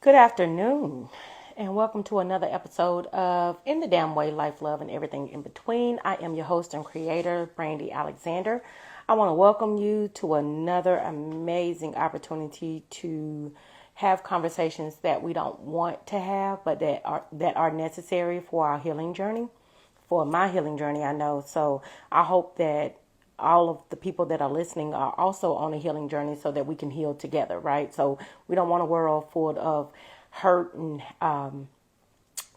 Good afternoon, and welcome to another episode of In the Damn Way, Life, Love, and Everything in Between. I am your host and creator, Brandy Alexander. I want to welcome you to another amazing opportunity to have conversations that we don't want to have, but that are necessary for our healing journey, for my healing journey, I know. So I hope that all of the people that are listening are also on a healing journey so that we can heal together, right? So we don't want a world full of hurt and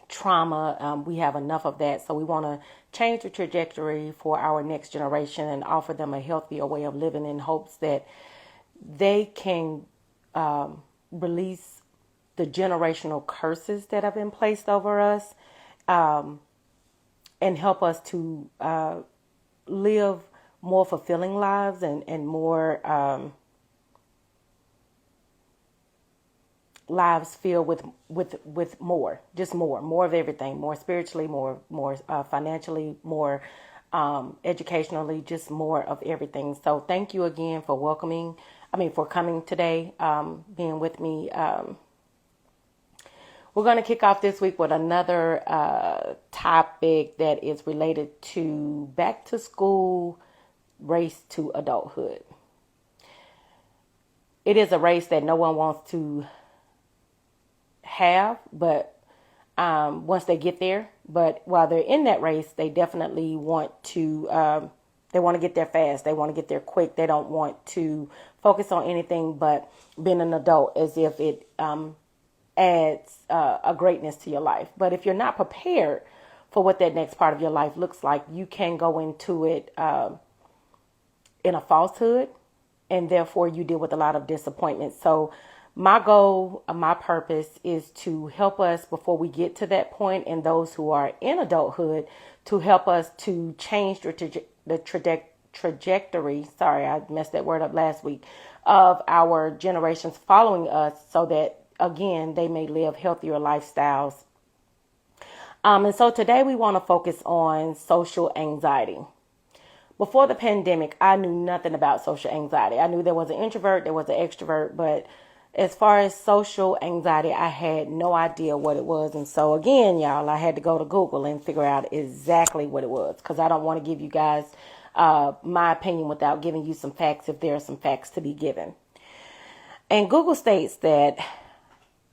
trauma. We have enough of that. So we want to change the trajectory for our next generation and offer them a healthier way of living in hopes that they can release the generational curses that have been placed over us, and help us to live more fulfilling lives and more lives filled with more of everything, more spiritually, more financially, more educationally, just more of everything. So thank you again for for coming today, being with me. We're going to kick off this week with another topic that is related to back to school race to adulthood. It is a race that no one wants to have, but once they get there, but while they're in that race, they definitely want to, they want to get there fast. They want to get there quick. They don't want to focus on anything but being an adult as if it adds a greatness to your life. But if you're not prepared for what that next part of your life looks like, you can go into it in a falsehood, and therefore you deal with a lot of disappointment. So my goal, my purpose is to help us before we get to that point, and those who are in adulthood, to help us to change the trajectory. Sorry, I messed that word up last week, of our generations following us, so that again they may live healthier lifestyles. And so today we want to focus on social anxiety. Before the pandemic, I knew nothing about social anxiety. I knew there was an introvert, there was an extrovert, but as far as social anxiety, I had no idea what it was. And so again, y'all, I had to go to Google and figure out exactly what it was, because I don't want to give you guys my opinion without giving you some facts if there are some facts to be given. And Google states that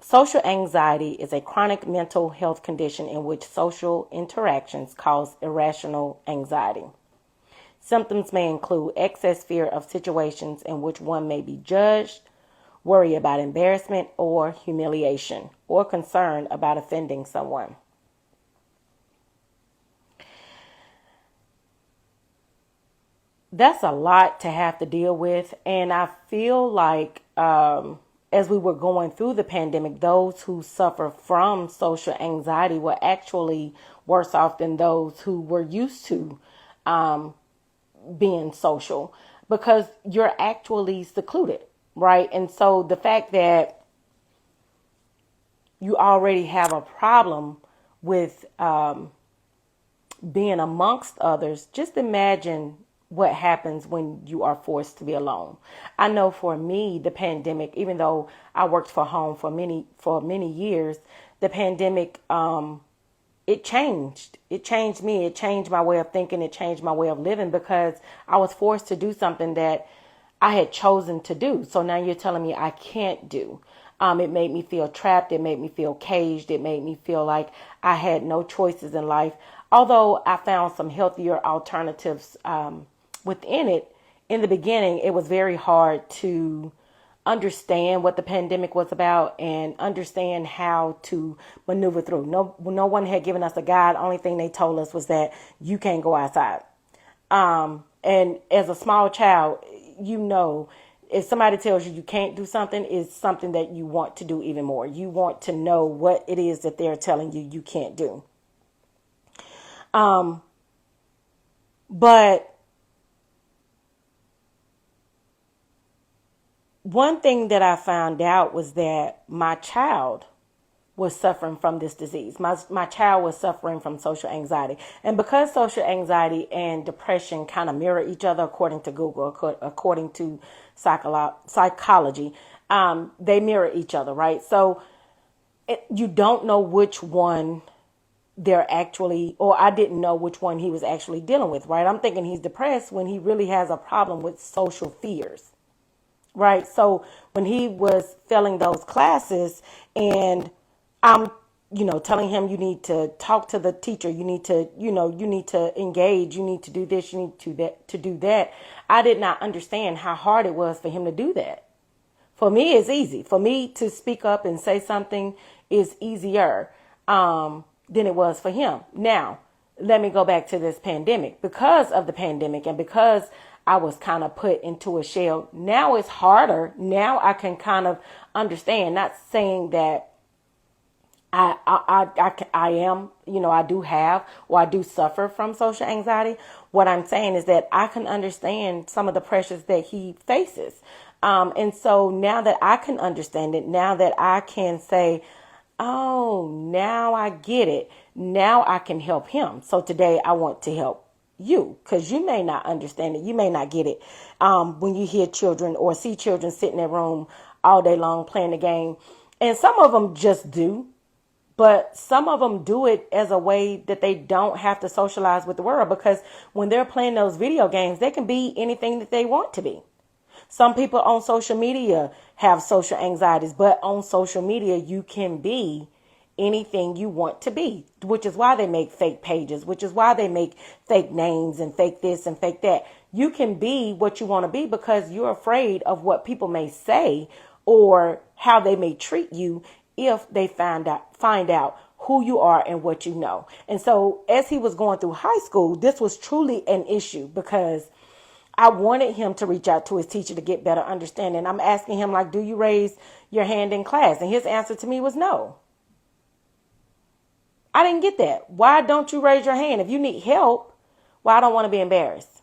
social anxiety is a chronic mental health condition in which social interactions cause irrational anxiety. Symptoms may include excess fear of situations in which one may be judged, worry about embarrassment or humiliation, or concern about offending someone. That's a lot to have to deal with, and I feel like as we were going through the pandemic, those who suffer from social anxiety were actually worse off than those who were used to being social, because you're actually secluded, right? And so the fact that you already have a problem with being amongst others, just imagine what happens when you are forced to be alone. I know for me, the pandemic, even though I worked for home for many years, the pandemic it changed me. It changed my way of thinking. It changed my way of living, because I was forced to do something that I had chosen to do. So now you're telling me I can't do. It made me feel trapped. It made me feel caged. It made me feel like I had no choices in life. Although I found some healthier alternatives within it, in the beginning, it was very hard to understand what the pandemic was about and understand how to maneuver through. No one had given us a guide. Only thing they told us was that you can't go outside. And as a small child, if somebody tells you can't do something, it's something that you want to do even more. You want to know what it is that they're telling you can't do. But one thing that I found out was that my child was suffering from this disease. My child was suffering from social anxiety. And because social anxiety and depression kind of mirror each other, according to Google, according to psychology, they mirror each other, right? So you don't know which one they're actually, or I didn't know which one he was actually dealing with, right? I'm thinking he's depressed when he really has a problem with social fears, right? So when he was failing those classes and I'm, telling him you need to talk to the teacher, you need to, you need to engage, you need to do this, you need to do that. I did not understand how hard it was for him to do that. For me, it's easy. For me to speak up and say something is easier than it was for him. Now, let me go back to this pandemic. Because of the pandemic and because I was kind of put into a shell, now it's harder. Now I can kind of understand, not saying that I am, I do have, or I do suffer from social anxiety. What I'm saying is that I can understand some of the pressures that he faces. And so now that I can understand it, now that I can say, oh, now I get it. Now I can help him. So today I want to help you because you may not understand it. You may not get it. When you hear children or see children sit in their room all day long playing the game, and some of them just do. But some of them do it as a way that they don't have to socialize with the world, because when they're playing those video games, they can be anything that they want to be. Some people on social media have social anxieties, but on social media, you can be anything you want to be, which is why they make fake pages, which is why they make fake names and fake this and fake that. You can be what you want to be because you're afraid of what people may say or how they may treat you if they find out who you are and what you know. And so as he was going through high school, this was truly an issue because I wanted him to reach out to his teacher to get better understanding. I'm asking him, like, do you raise your hand in class? And his answer to me was no. I didn't get that. Why don't you raise your hand? If you need help, well, I don't want to be embarrassed.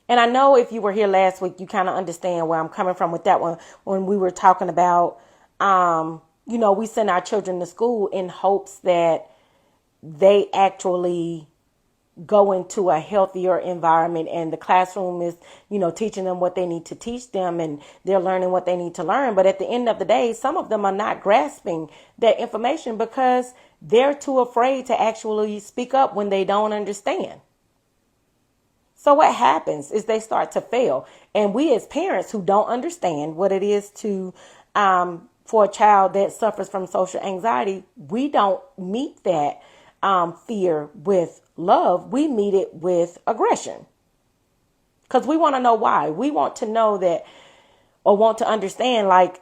And I know if you were here last week, you kind of understand where I'm coming from with that one. When we were talking about, we send our children to school in hopes that they actually go into a healthier environment and the classroom is, teaching them what they need to teach them and they're learning what they need to learn. But at the end of the day, some of them are not grasping that information because they're too afraid to actually speak up when they don't understand. So what happens is they start to fail. And we as parents who don't understand what it is to, for a child that suffers from social anxiety, we don't meet that fear with love. We meet it with aggression because we want to know why. We want to know that, or want to understand, like,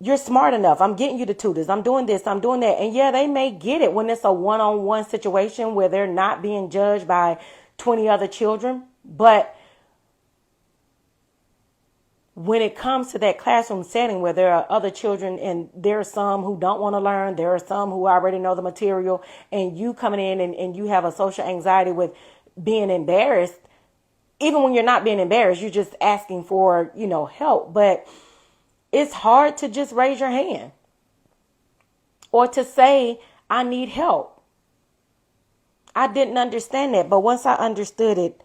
you're smart enough. I'm getting you the tutors. I'm doing this. I'm doing that. And yeah, they may get it when it's a one-on-one situation where they're not being judged by 20 other children. But when it comes to that classroom setting where there are other children and there are some who don't want to learn, there are some who already know the material, and you coming in and you have a social anxiety with being embarrassed, even when you're not being embarrassed, you're just asking for, help. But it's hard to just raise your hand or to say, I need help. I didn't understand that. But once I understood it,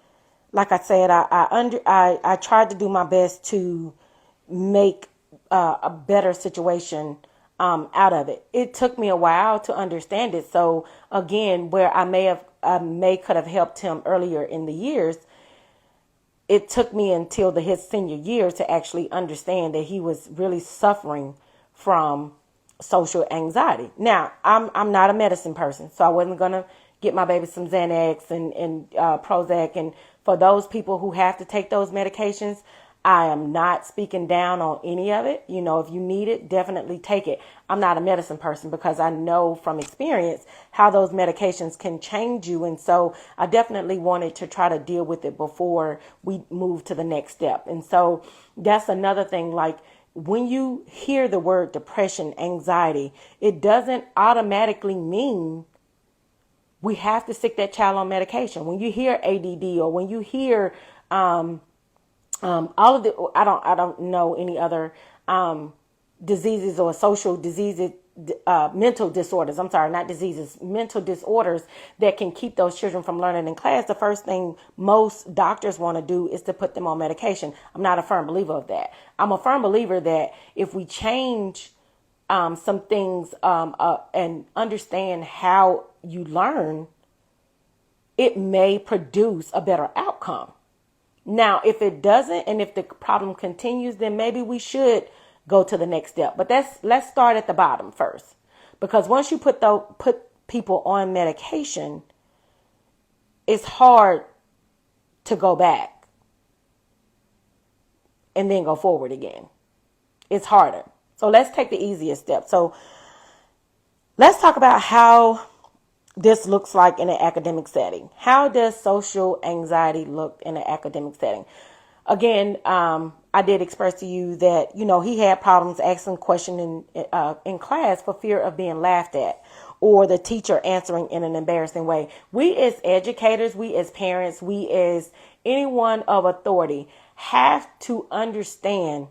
like I said, I tried to do my best to make a better situation out of it. It took me a while to understand it. So again, where I could have helped him earlier in the years, it took me until his senior year to actually understand that he was really suffering from social anxiety. Now, I'm not a medicine person, so I wasn't gonna get my baby some Xanax and Prozac. And for those people who have to take those medications, I am not speaking down on any of it. If you need it, definitely take it. I'm not a medicine person because I know from experience how those medications can change you. And so I definitely wanted to try to deal with it before we move to the next step. And so that's another thing. Like, when you hear the word depression, anxiety, it doesn't automatically mean we have to stick that child on medication. When you hear ADD or when you hear all of the, I don't know any other diseases or social diseases, mental disorders. I'm sorry, not diseases, mental disorders that can keep those children from learning in class. The first thing most doctors want to do is to put them on medication. I'm not a firm believer of that. I'm a firm believer that if we change some things and understand how you learn, it may produce a better outcome. Now, if it doesn't, and if the problem continues, then maybe we should go to the next step. But let's start at the bottom first, because once you put people on medication, it's hard to go back and then go forward again. It's harder. So let's take the easiest step. So let's talk about how this looks like in an academic setting. How does social anxiety look in an academic setting? Again, I did express to you that, he had problems asking questions in class for fear of being laughed at, or the teacher answering in an embarrassing way. We as educators, we as parents, we as anyone of authority have to understand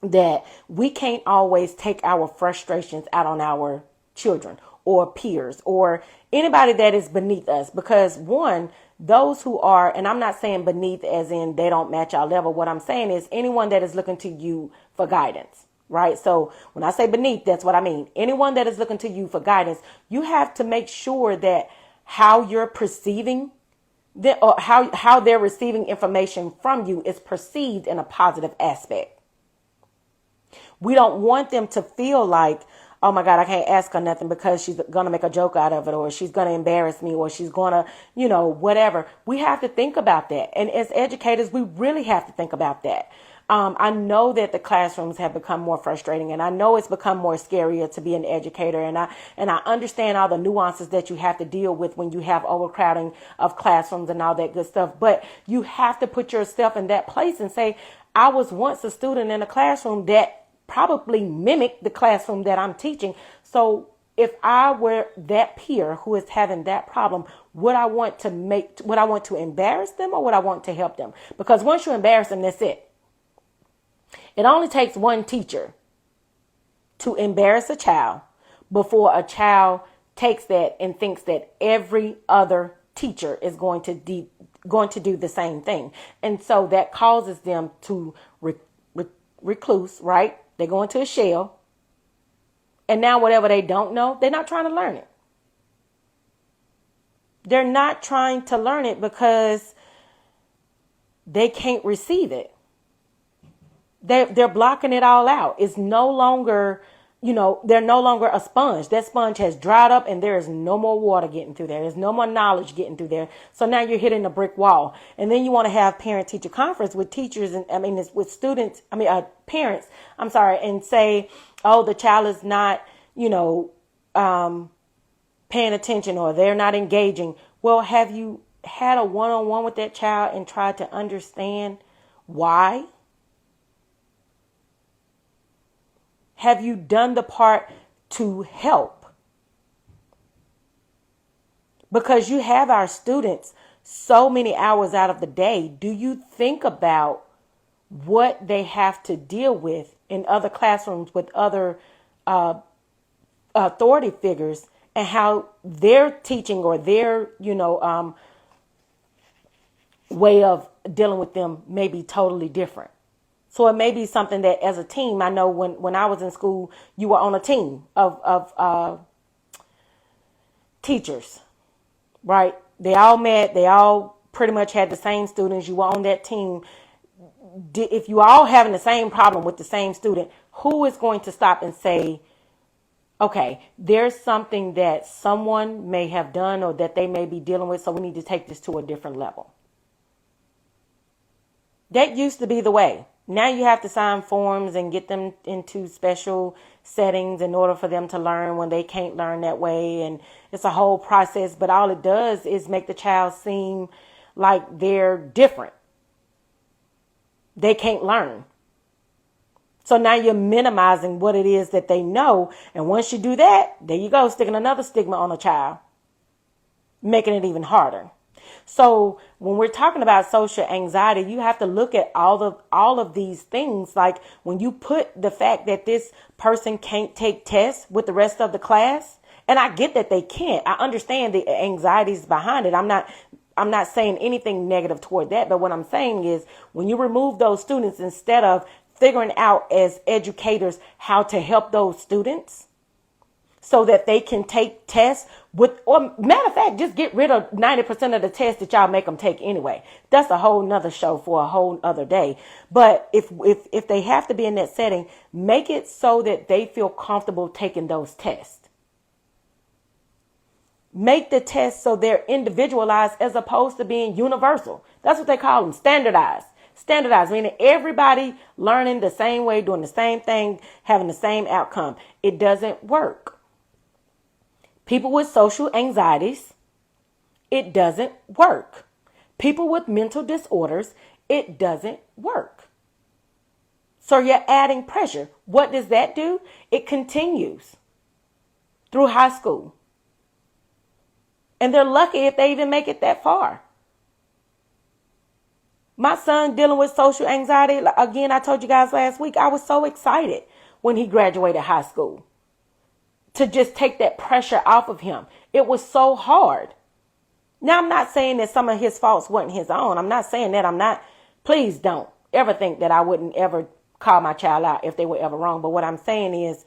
that we can't always take our frustrations out on our children or peers or anybody that is beneath us, because one, those who are, and I'm not saying beneath as in they don't match our level. What I'm saying is anyone that is looking to you for guidance, right? So when I say beneath, that's what I mean. Anyone that is looking to you for guidance, you have to make sure that how you're perceiving or how they're receiving information from you is perceived in a positive aspect. We don't want them to feel like, oh my God, I can't ask her nothing because she's going to make a joke out of it, or she's going to embarrass me, or she's going to, whatever. We have to think about that. And as educators, we really have to think about that. I know that the classrooms have become more frustrating, and I know it's become more scarier to be an educator. And I understand all the nuances that you have to deal with when you have overcrowding of classrooms and all that good stuff. But you have to put yourself in that place and say, I was once a student in a classroom that probably mimic the classroom that I'm teaching. So if I were that peer who is having that problem, would I want to embarrass them, or would I want to help them? Because once you embarrass them, that's it. It only takes one teacher to embarrass a child before a child takes that and thinks that every other teacher is going to do the same thing. And so that causes them to recluse, right? They go into a shell. And now whatever they don't know, they're not trying to learn it. They're not trying to learn it because they can't receive it. They're blocking it all out. It's no longer, they're no longer a sponge. That sponge has dried up and there is no more water getting through there. There's no more knowledge getting through there. So now you're hitting a brick wall. And then you want to have parent-teacher conference with teachers with students, parents, and say, oh, the child is not, paying attention, or they're not engaging. Well, have you had a one-on-one with that child and tried to understand why? Have you done the part to help? Because you have our students so many hours out of the day. Do you think about what they have to deal with in other classrooms with other authority figures, and how their teaching or their, way of dealing with them may be totally different? So it may be something that as a team, I know when I was in school, you were on a team of teachers, right? They all met. They all pretty much had the same students. You were on that team. If you all having the same problem with the same student, who is going to stop and say, okay, there's something that someone may have done or that they may be dealing with, so we need to take this to a different level? That used to be the way. Now you have to sign forms and get them into special settings in order for them to learn when they can't learn that way. And it's a whole process, but all it does is make the child seem like they're different. They can't learn. So now you're minimizing what it is that they know. And once you do that, there you go, sticking another stigma on a child, making it even harder. So when we're talking about social anxiety, you have to look at all of these things. Like when you put the fact that this person can't take tests with the rest of the class, and I get that they can't. I understand the anxieties behind it. I'm not saying anything negative toward that. But what I'm saying is when you remove those students, instead of figuring out as educators how to help those students so that they can take tests or matter of fact, just get rid of 90% of the tests that y'all make them take anyway. That's a whole nother show for a whole other day. But if they have to be in that setting, make it so that they feel comfortable taking those tests. Make the tests so they're individualized as opposed to being universal. That's what they call them, standardized. Standardized, meaning everybody learning the same way, doing the same thing, having the same outcome. It doesn't work. People with social anxieties, it doesn't work. People with mental disorders, it doesn't work. So you're adding pressure. What does that do? It continues through high school. And they're lucky if they even make it that far. My son dealing with social anxiety, again, I told you guys last week, I was so excited when he graduated high school to just take that pressure off of him. It was so hard. Now, I'm not saying that some of his faults weren't his own. I'm not saying that. Please don't ever think that I wouldn't ever call my child out if they were ever wrong. But what I'm saying is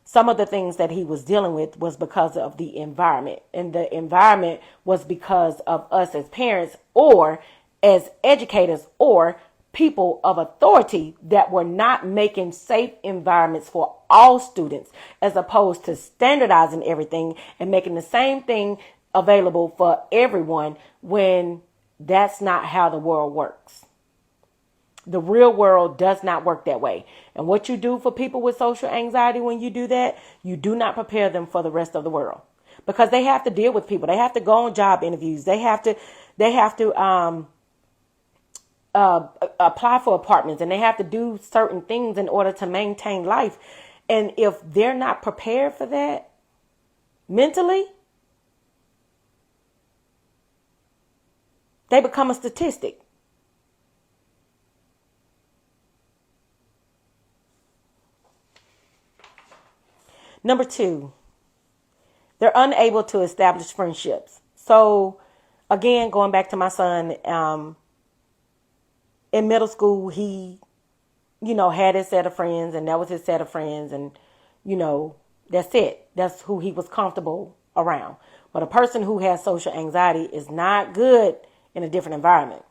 some of the things that he was dealing with was because of the environment. And the environment was because of us as parents or as educators or people of authority that were not making safe environments for all students, as opposed to standardizing everything and making the same thing available for everyone when that's not how the world works. The real world does not work that way. And what you do for people with social anxiety when you do that, you do not prepare them for the rest of the world, because they have to deal with people. They have to go on job interviews. They have to apply for apartments, and they have to do certain things in order to maintain life. And if they're not prepared for that mentally, they become a statistic. Number 2, they're unable to establish friendships. So again, going back to my son, in middle school, he, had his set of friends, and that was his set of friends. And, that's it. That's who he was comfortable around. But a person who has social anxiety is not good in a different environment.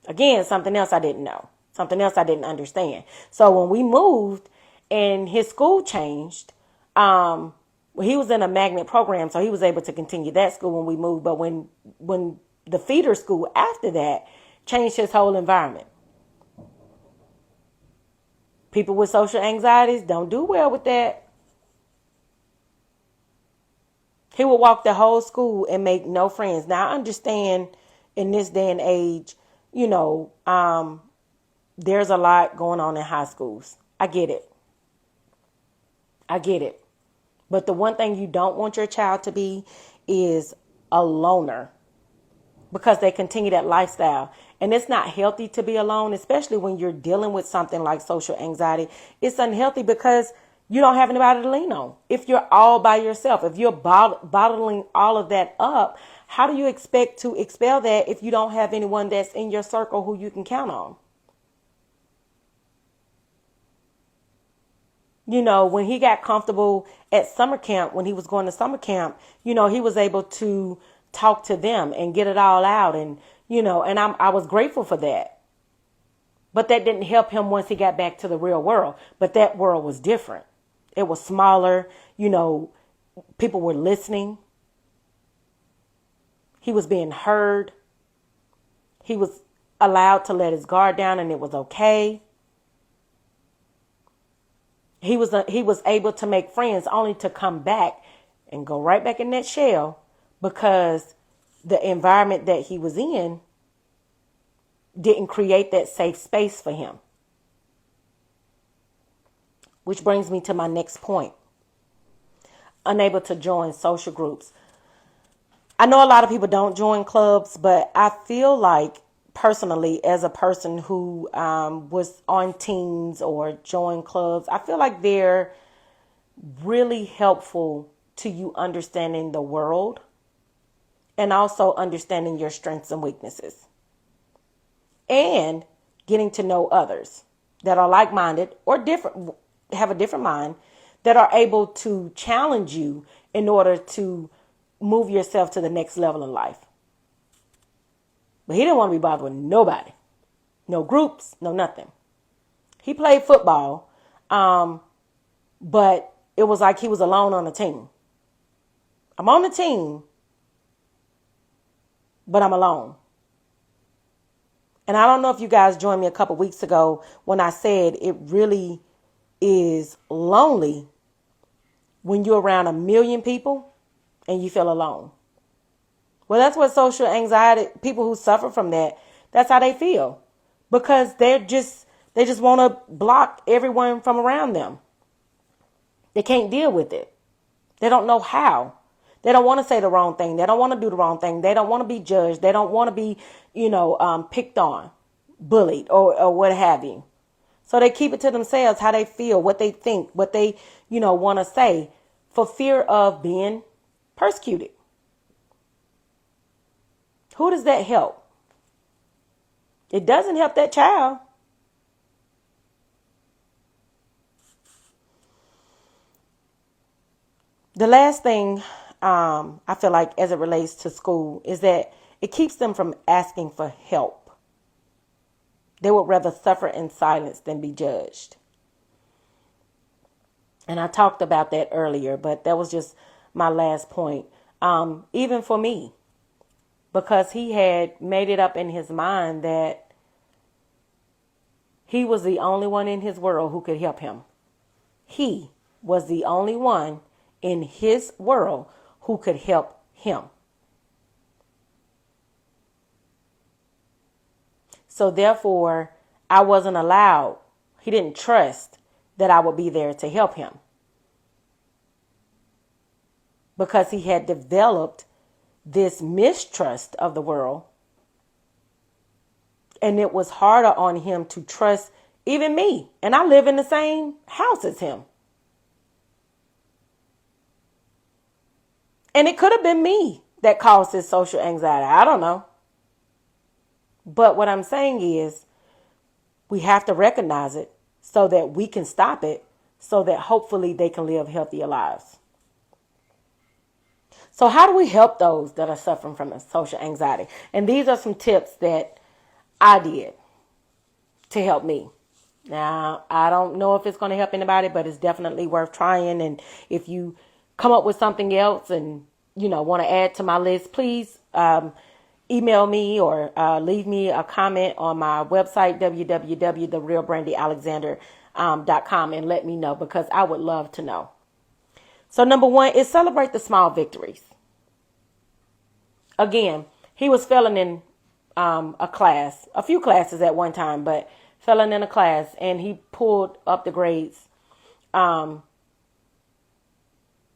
Again, something else I didn't know, something else I didn't understand. So when we moved and his school changed, he was in a magnet program, so he was able to continue that school when we moved. But when the feeder school after that changed his whole environment. People with social anxieties don't do well with that. He would walk the whole school and make no friends. Now, I understand in this day and age, there's a lot going on in high schools. I get it. But the one thing you don't want your child to be is a loner, because they continue that lifestyle. And it's not healthy to be alone, especially when you're dealing with something like social anxiety. It's unhealthy because you don't have anybody to lean on. If you're all by yourself, if you're bottling all of that up, how do you expect to expel that if you don't have anyone that's in your circle who you can count on? When he got comfortable at summer camp, when he was going to summer camp, he was able to talk to them and get it all out. And, and I was grateful for that. But that didn't help him once he got back to the real world. But that world was different. It was smaller. People were listening. He was being heard. He was allowed to let his guard down, and it was okay. He was able to make friends only to come back and go right back in that shell, because the environment that he was in didn't create that safe space for him. Which brings me to my next point. Unable to join social groups. I know a lot of people don't join clubs, but I feel like personally, as a person who was on teams or joined clubs, I feel like they're really helpful to you understanding the world and also understanding your strengths and weaknesses and getting to know others. that are like-minded or different, have a different mind, that are able to challenge you in order to move yourself to the next level in life. But he didn't want to be bothered with nobody. No groups, no nothing. He played football, but it was like he was alone on the team. I'm on the team, but I'm alone. And I don't know if you guys joined me a couple weeks ago when I said it really is lonely when you're around a million people and you feel alone. Well, that's what social anxiety, people who suffer from that, that's how they feel. Because they just want to block everyone from around them. They can't deal with it. They don't know how. They don't want to say the wrong thing. They don't want to do the wrong thing. They don't want to be judged. They don't want to be, picked on, bullied, or what have you. So they keep it to themselves, how they feel, what they think, what they, want to say, for fear of being persecuted. Who does that help? It doesn't help that child. The last thing I feel like as it relates to school is that it keeps them from asking for help. They would rather suffer in silence than be judged. And I talked about that earlier, but that was just my last point. Even for me, because he had made it up in his mind that he was the only one in his world who could help him. He was the only one in his world who could help him. So therefore, I wasn't allowed. He didn't trust that I would be there to help him. Because he had developed this mistrust of the world. And it was harder on him to trust even me. And I live in the same house as him. And it could have been me that caused his social anxiety. I don't know. But what I'm saying is we have to recognize it so that we can stop it, so that hopefully they can live healthier lives. So how do we help those that are suffering from social anxiety? And these are some tips that I did to help me. Now, I don't know if it's going to help anybody, but it's definitely worth trying. And if you come up with something else and, want to add to my list, please email me or leave me a comment on my website, www.therealbrandyalexander.com, and let me know, because I would love to know. So number 1 is celebrate the small victories. Again, he was failing in a few classes at one time, but failing in a class, and he pulled up the grades. And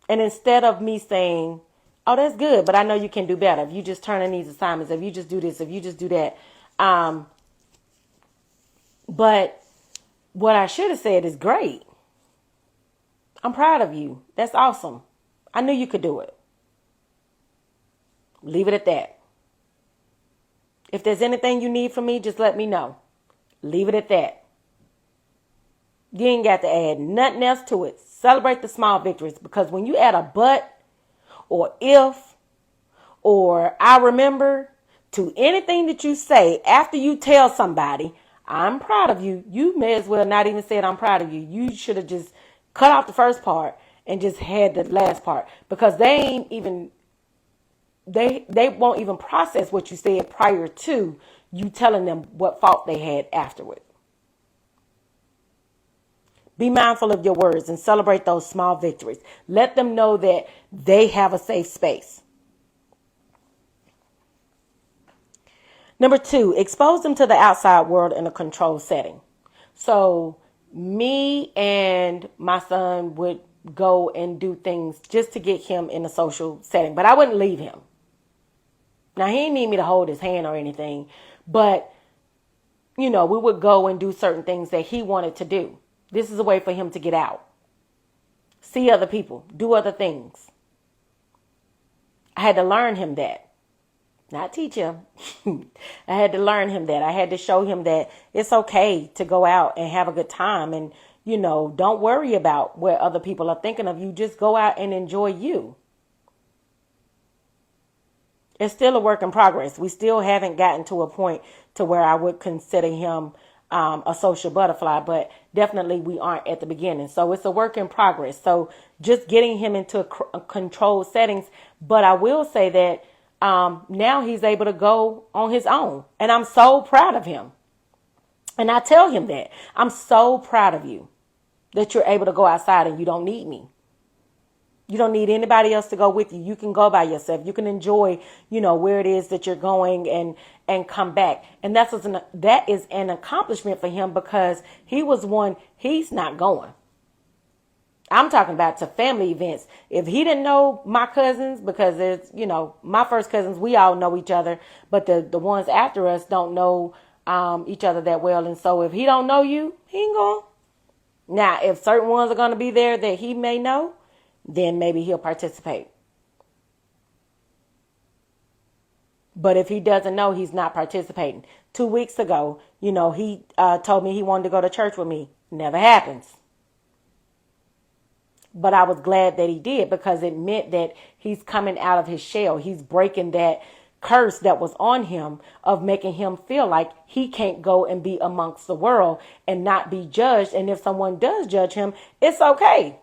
instead of me saying, oh, that's good, but I know you can do better if you just turn in these assignments, if you just do this, if you just do that. But what I should have said is, great. I'm proud of you. That's awesome. I knew you could do it. Leave it at that. If there's anything you need from me, just let me know. Leave it at that. You ain't got to add nothing else to it. Celebrate the small victories, because when you add a but or if or I remember to anything that you say after you tell somebody, I'm proud of you, you may as well not even say I'm proud of you. You should have just cut off the first part and just had the last part, because they won't even process what you said prior to you telling them what fault they had afterward. Be mindful of your words and celebrate those small victories. Let them know that they have a safe space. Number 2, expose them to the outside world in a controlled setting. So me and my son would go and do things just to get him in a social setting, but I wouldn't leave him. Now, he didn't need me to hold his hand or anything, but, we would go and do certain things that he wanted to do. This is a way for him to get out, see other people, do other things. I had to learn him that. Not teach him. I had to learn him that. I had to show him that it's okay to go out and have a good time. And, don't worry about what other people are thinking of you. Just go out and enjoy you. It's still a work in progress. We still haven't gotten to a point to where I would consider him a social butterfly, but definitely we aren't at the beginning. So it's a work in progress. So just getting him into controlled settings. But I will say that now he's able to go on his own. And I'm so proud of him. And I tell him that I'm so proud of you that you're able to go outside and you don't need me. You don't need anybody else to go with you. You can go by yourself. You can enjoy, where it is that you're going and come back. And that is an accomplishment for him because he's not going. I'm talking about to family events. If he didn't know my cousins, because there's, my first cousins, we all know each other, but the ones after us don't know each other that well. And so if he don't know you, he ain't going. Now, if certain ones are going to be there that he may know, then maybe he'll participate. But if he doesn't know, he's not participating. 2 weeks ago, he told me he wanted to go to church with me. Never happens. But I was glad that he did because it meant that he's coming out of his shell. He's breaking that curse that was on him of making him feel like he can't go and be amongst the world and not be judged. And if someone does judge him, it's okay.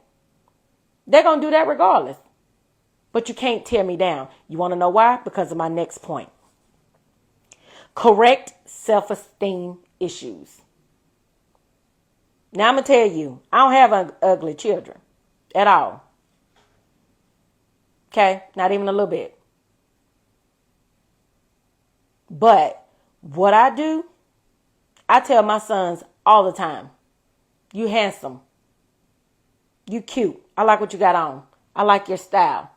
They're going to do that regardless. But you can't tear me down. You want to know why? Because of my next point. Correct self-esteem issues. Now I'm going to tell you, I don't have ugly children at all. Okay? Not even a little bit. But what I do, I tell my sons all the time, you handsome. You cute. I like what you got on. I like your style.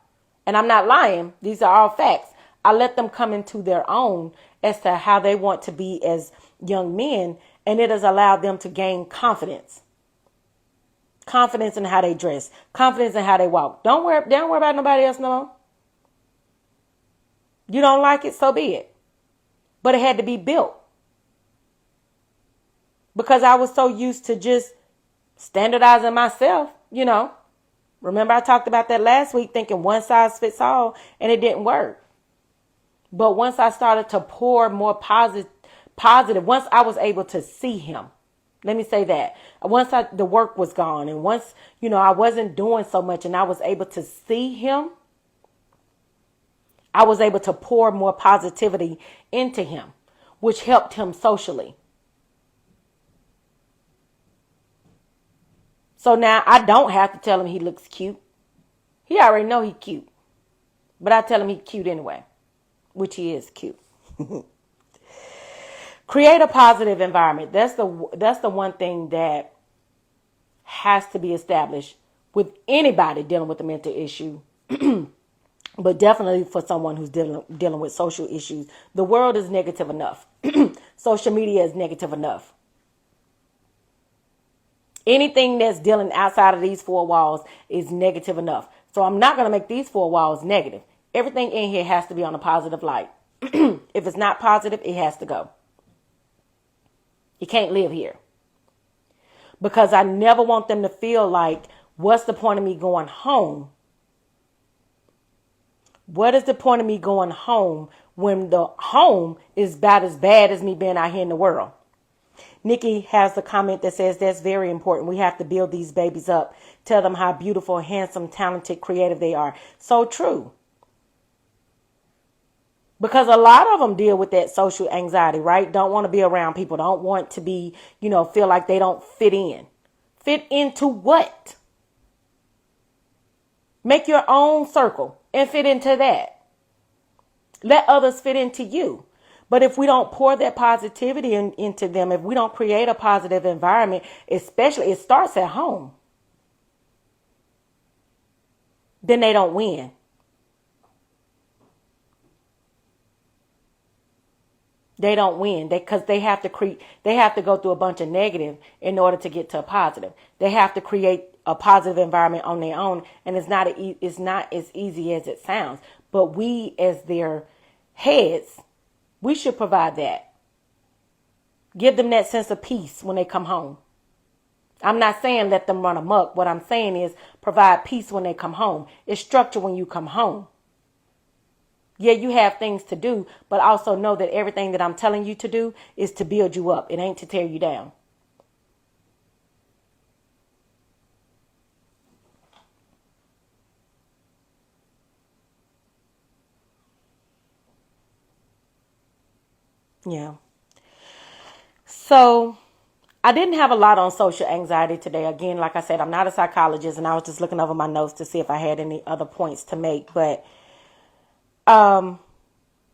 And I'm not lying. These are all facts. I let them come into their own as to how they want to be as young men. And it has allowed them to gain confidence. Confidence in how they dress. Confidence in how they walk. Don't worry about nobody else no more. You don't like it, so be it. But it had to be built. Because I was so used to just standardizing myself, Remember I talked about that last week, thinking one size fits all, and it didn't work. But once I started to pour more positive, once I was able to see him, let me say that. Once the work was gone, and once, I wasn't doing so much and I was able to see him, I was able to pour more positivity into him, which helped him socially. So now I don't have to tell him he looks cute. He already know he's cute. But I tell him he's cute anyway, which he is cute. Create a positive environment. That's the one thing that has to be established with anybody dealing with a mental issue. But definitely for someone who's dealing with social issues. The world is negative enough. Social media is negative enough. Anything that's dealing outside of these four walls is negative enough. So I'm not going to make these four walls negative. Everything in here has to be on a positive light. If it's not positive, it has to go. You can't live here. Because I never want them to feel like, what's the point of me going home? What is the point of me going home when the home is about as bad as me being out here in the world? Nikki has a comment that says that's very important. We have to build these babies up. Tell them how beautiful, handsome, talented, creative they are. So true. Because a lot of them deal with that social anxiety, right? Don't want to be around people. Don't want to be, feel like they don't fit in. Fit into what? Make your own circle and fit into that. Let others fit into you. But if we don't pour that positivity into them, if we don't create a positive environment, especially it starts at home, then they don't win. They don't win because they have to go through a bunch of negative in order to get to a positive. They have to create a positive environment on their own, and it's not as easy as it sounds. But we, as their heads, we should provide that. Give them that sense of peace when they come home. I'm not saying let them run amok. What I'm saying is provide peace when they come home. It's structure when you come home. Yeah, you have things to do, but also know that everything that I'm telling you to do is to build you up. It ain't to tear you down. Yeah. So I didn't have a lot on social anxiety today. Again, like I said, I'm not a psychologist, and I was just looking over my notes to see if I had any other points to make. But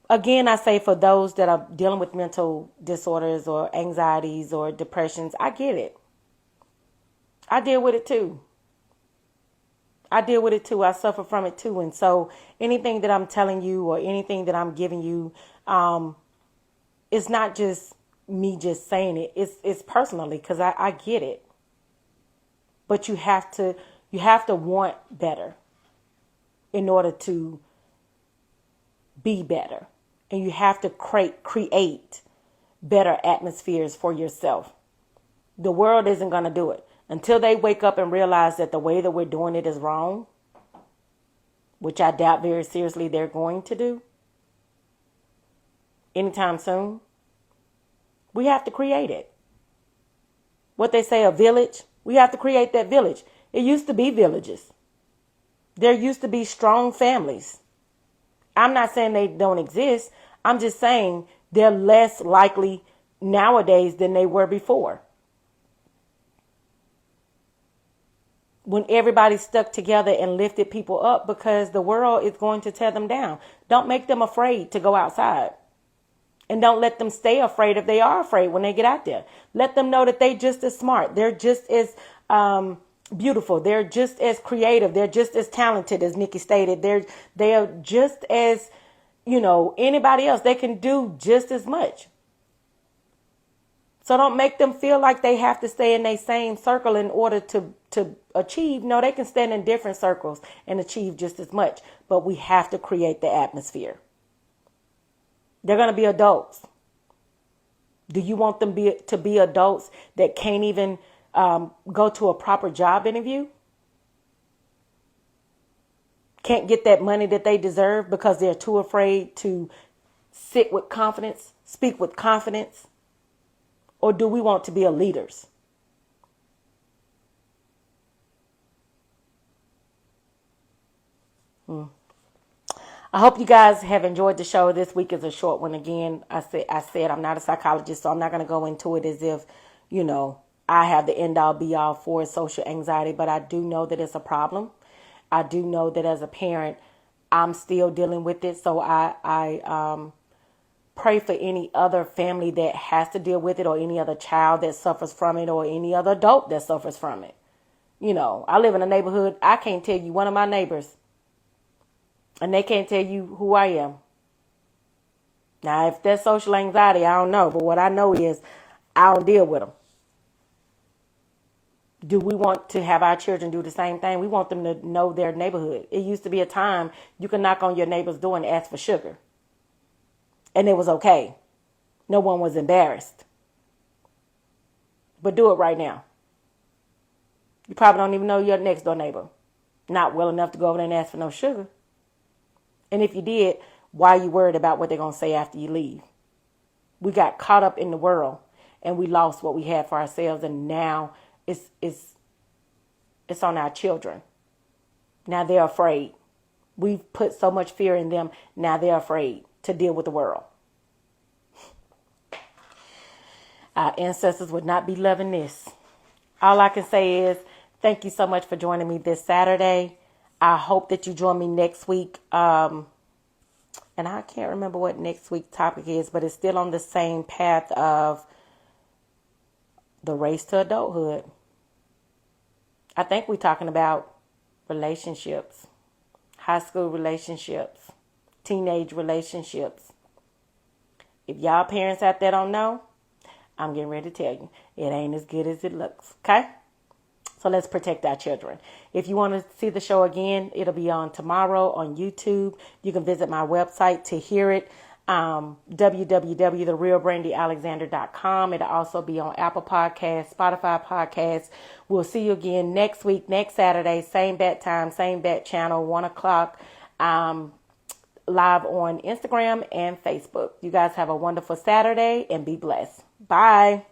again, I say for those that are dealing with mental disorders or anxieties or depressions, I get it. I deal with it too. I suffer from it too. And so anything that I'm telling you or anything that I'm giving you, it's not just me just saying it. It's personally because I get it. But you have to want better in order to be better. And you have to create better atmospheres for yourself. The world isn't going to do it. Until they wake up and realize that the way that we're doing it is wrong, which I doubt very seriously they're going to do anytime soon, we have to create it. What they say, a village, we have to create that village. It used to be villages. There used to be strong families. I'm not saying they don't exist. I'm just saying they're less likely nowadays than they were before. When everybody stuck together and lifted people up, because the world is going to tear them down. Don't make them afraid to go outside. And don't let them stay afraid if they are afraid when they get out there. Let them know that they're just as smart. They're just as beautiful. They're just as creative. They're just as talented, as Nikki stated. They're just as, anybody else. They can do just as much. So don't make them feel like they have to stay in their same circle in order to achieve. No, they can stand in different circles and achieve just as much. But we have to create the atmosphere. They're going to be adults. Do you want them to be adults that can't even go to a proper job interview? Can't get that money that they deserve because they're too afraid to sit with confidence, speak with confidence? Or do we want to be leaders? I hope you guys have enjoyed the show. This week is a short one. Again, I said I'm not a psychologist, so I'm not going to go into it as if, I have the end all be all for social anxiety, but I do know that it's a problem. I do know that as a parent, I'm still dealing with it. So I pray for any other family that has to deal with it, or any other child that suffers from it, or any other adult that suffers from it. I live in a neighborhood. I can't tell you one of my neighbors, and they can't tell you who I am. Now, if that's social anxiety, I don't know. But what I know is I don't deal with them. Do we want to have our children do the same thing? We want them to know their neighborhood. It used to be a time you could knock on your neighbor's door and ask for sugar. And it was okay. No one was embarrassed. But do it right now. You probably don't even know your next door neighbor. Not well enough to go over there and ask for no sugar. And if you did, why are you worried about what they're going to say after you leave? We got caught up in the world and we lost what we had for ourselves. And now it's on our children. Now they're afraid. We've put so much fear in them. Now they're afraid to deal with the world. Our ancestors would not be loving this. All I can say is thank you so much for joining me this Saturday. I hope that you join me next week. And I can't remember what next week's topic is, but it's still on the same path of the race to adulthood. I think we're talking about relationships, high school relationships, teenage relationships. If y'all parents out there don't know, I'm getting ready to tell you, it ain't as good as it looks. Okay? So let's protect our children. If you want to see the show again, it'll be on tomorrow on YouTube. You can visit my website to hear it. www.therealbrandyalexander.com. It'll also be on Apple Podcasts, Spotify Podcasts. We'll see you again next week, next Saturday, same bat time, same bat channel, 1 o'clock, live on Instagram and Facebook. You guys have a wonderful Saturday and be blessed. Bye.